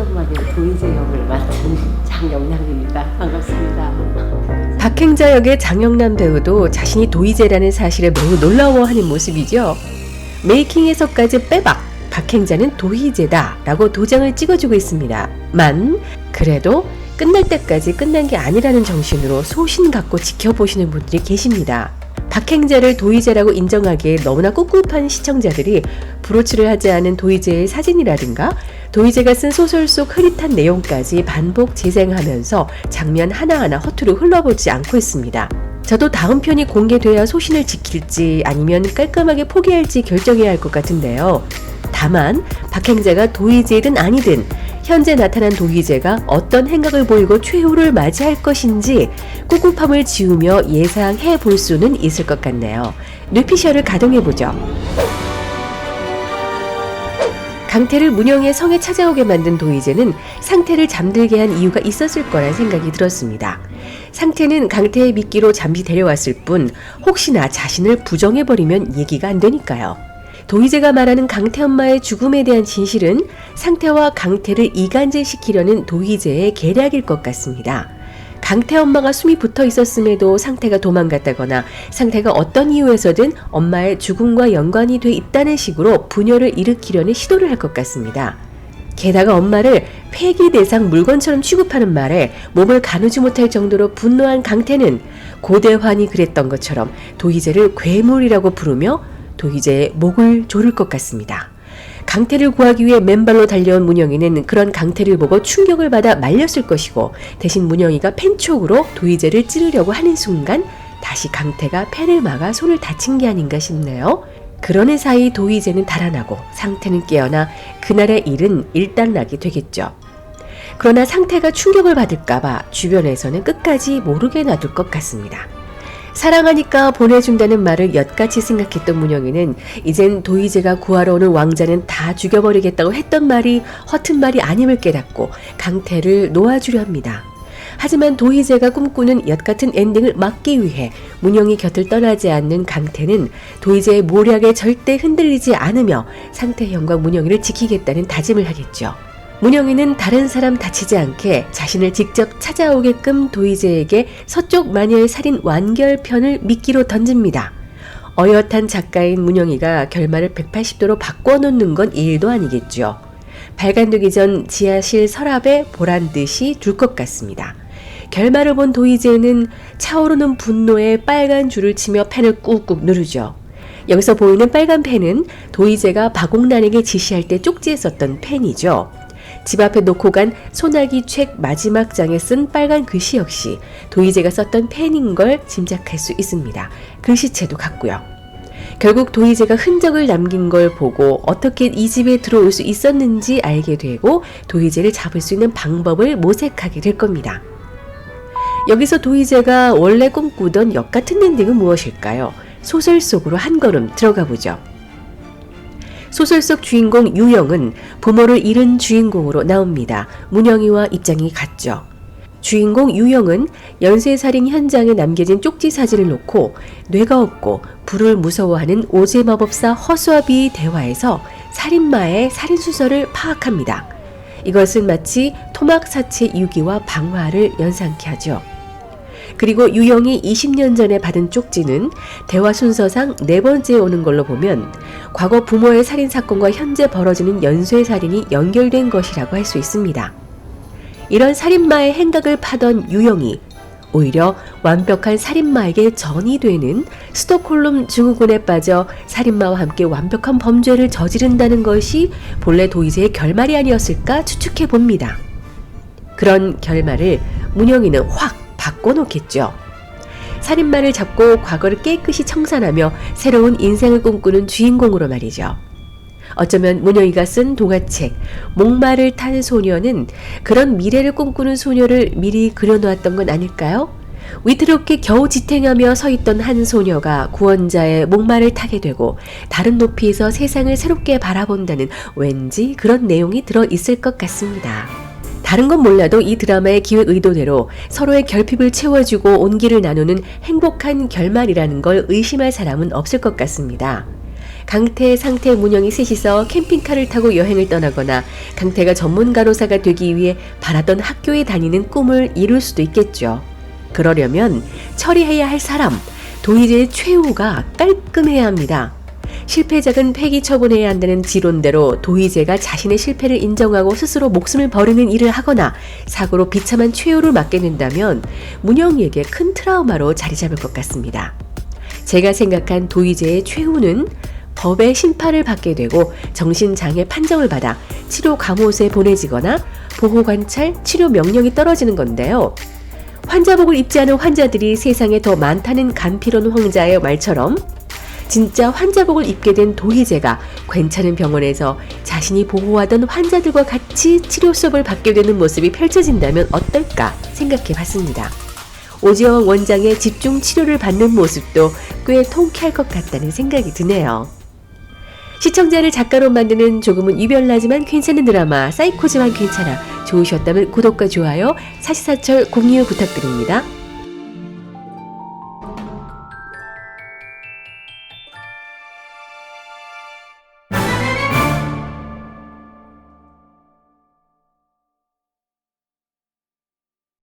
서쪽마녀 도희재 역을 맡은 장영남입니다. 반갑습니다. 박행자 역의 장영남 배우도 자신이 도희재라는 사실에 매우 놀라워하는 모습이죠. 메이킹에서까지 빼박 박행자는 도희재다 라고 도장을 찍어주고 있습니다만 그래도 끝날 때까지 끝난 게 아니라는 정신으로 소신 갖고 지켜보시는 분들이 계십니다. 박행자를 도희재라고 인정하기에 너무나 꿉꿉한 시청자들이 브로치를 하지 않은 도희재의 사진이라든가 도희재가 쓴 소설 속 흐릿한 내용까지 반복 재생하면서 장면 하나하나 허투루 흘러보지 않고 있습니다. 저도 다음 편이 공개돼야 소신을 지킬지 아니면 깔끔하게 포기할지 결정해야 할 것 같은데요. 다만 박행자가 도희재든 아니든 현재 나타난 도희재가 어떤 행각을 보이고 최후를 맞이할 것인지 꿉꿉함을 지우며 예상해 볼 수는 있을 것 같네요. 뇌피셜을 가동해보죠. 강태를 문영의 성에 찾아오게 만든 도희재는 상태를 잠들게 한 이유가 있었을 거란 생각이 들었습니다. 상태는 강태의 미끼로 잠시 데려왔을 뿐 혹시나 자신을 부정해버리면 얘기가 안 되니까요. 도희재가 말하는 강태 엄마의 죽음에 대한 진실은 상태와 강태를 이간질시키려는 도희재의 계략일 것 같습니다. 강태 엄마가 숨이 붙어 있었음에도 상태가 도망갔다거나 상태가 어떤 이유에서든 엄마의 죽음과 연관이 돼 있다는 식으로 분열을 일으키려는 시도를 할 것 같습니다. 게다가 엄마를 폐기 대상 물건처럼 취급하는 말에 몸을 가누지 못할 정도로 분노한 강태는 고대환이 그랬던 것처럼 도희재를 괴물이라고 부르며 도희재의 목을 조를 것 같습니다. 강태를 구하기 위해 맨발로 달려온 문영이는 그런 강태를 보고 충격을 받아 말렸을 것이고 대신 문영이가 펜촉으로 도희재를 찌르려고 하는 순간 다시 강태가 펜을 막아 손을 다친 게 아닌가 싶네요. 그러는 사이 도희재는 달아나고 상태는 깨어나 그날의 일은 일단락이 되겠죠. 그러나 상태가 충격을 받을까봐 주변에서는 끝까지 모르게 놔둘 것 같습니다. 사랑하니까 보내준다는 말을 엿같이 생각했던 문영이는 이젠 도희재가 구하러 오는 왕자는 다 죽여버리겠다고 했던 말이 허튼 말이 아님을 깨닫고 강태를 놓아주려 합니다. 하지만 도희재가 꿈꾸는 엿같은 엔딩을 막기 위해 문영이 곁을 떠나지 않는 강태는 도희재의 모략에 절대 흔들리지 않으며 상태 형과 문영이를 지키겠다는 다짐을 하겠죠. 문영이는 다른 사람 다치지 않게 자신을 직접 찾아오게끔 도희재에게 서쪽 마녀의 살인 완결편을 미끼로 던집니다. 어엿한 작가인 문영이가 결말을 180도로 바꿔놓는 건 일도 아니겠죠. 발간되기 전 지하실 서랍에 보란듯이 둘 것 같습니다. 결말을 본 도희재는 차오르는 분노에 빨간 줄을 치며 펜을 꾹꾹 누르죠. 여기서 보이는 빨간 펜은 도희재가 박옥란에게 지시할 때 쪽지에 썼던 펜이죠. 집 앞에 놓고 간 소나기 책 마지막 장에 쓴 빨간 글씨 역시 도희재가 썼던 펜인 걸 짐작할 수 있습니다. 글씨체도 같고요. 결국 도희재가 흔적을 남긴 걸 보고 어떻게 이 집에 들어올 수 있었는지 알게 되고 도희재를 잡을 수 있는 방법을 모색하게 될 겁니다. 여기서 도희재가 원래 꿈꾸던 역같은 엔딩은 무엇일까요? 소설 속으로 한 걸음 들어가 보죠. 소설 속 주인공 유영은 부모를 잃은 주인공으로 나옵니다. 문영이와 입장이 같죠. 주인공 유영은 연쇄살인 현장에 남겨진 쪽지 사진을 놓고 뇌가 없고 불을 무서워하는 오제마법사 허수아비의 대화에서 살인마의 살인수설을 파악합니다. 이것은 마치 토막사체 유기와 방화를 연상케 하죠. 그리고 유영이 20년 전에 받은 쪽지는 대화 순서상 네 번째에 오는 걸로 보면 과거 부모의 살인사건과 현재 벌어지는 연쇄살인이 연결된 것이라고 할 수 있습니다. 이런 살인마의 행각을 파던 유영이 오히려 완벽한 살인마에게 전이 되는 스톡홀름 증후군에 빠져 살인마와 함께 완벽한 범죄를 저지른다는 것이 본래 도희재의 결말이 아니었을까 추측해 봅니다. 그런 결말을 문영이는 확 바꿔놓겠죠. 살인마를 잡고 과거를 깨끗이 청산하며 새로운 인생을 꿈꾸는 주인공으로 말이죠. 어쩌면 문영이가 쓴 동화책 목마를 탄 소녀는 그런 미래를 꿈꾸는 소녀를 미리 그려놓았던 건 아닐까요? 위태롭게 겨우 지탱하며 서있던 한 소녀가 구원자의 목마를 타게 되고 다른 높이에서 세상을 새롭게 바라본다는 왠지 그런 내용이 들어있을 것 같습니다. 다른 건 몰라도 이 드라마의 기획 의도대로 서로의 결핍을 채워주고 온기를 나누는 행복한 결말이라는 걸 의심할 사람은 없을 것 같습니다. 강태, 상태, 문영이 셋이서 캠핑카를 타고 여행을 떠나거나 강태가 전문 간호사가 되기 위해 바라던 학교에 다니는 꿈을 이룰 수도 있겠죠. 그러려면 처리해야 할 사람, 도희재의 최후가 깔끔해야 합니다. 실패작은 폐기 처분해야 한다는 지론대로 도희재가 자신의 실패를 인정하고 스스로 목숨을 버리는 일을 하거나 사고로 비참한 최후를 맞게 된다면 문영이에게 큰 트라우마로 자리 잡을 것 같습니다. 제가 생각한 도희재의 최후는 법의 심판을 받게 되고 정신장애 판정을 받아 치료 감호소에 보내지거나 보호관찰, 치료 명령이 떨어지는 건데요. 환자복을 입지 않은 환자들이 세상에 더 많다는 간피론 황자의 말처럼 진짜 환자복을 입게 된 도희재가 괜찮은 병원에서 자신이 보호하던 환자들과 같이 치료 수업을 받게 되는 모습이 펼쳐진다면 어떨까 생각해 봤습니다. 오지영 원장의 집중 치료를 받는 모습도 꽤 통쾌할 것 같다는 생각이 드네요. 시청자를 작가로 만드는 조금은 유별나지만 괜찮은 드라마 사이코지만 괜찮아 좋으셨다면 구독과 좋아요, 사시사철 공유 부탁드립니다.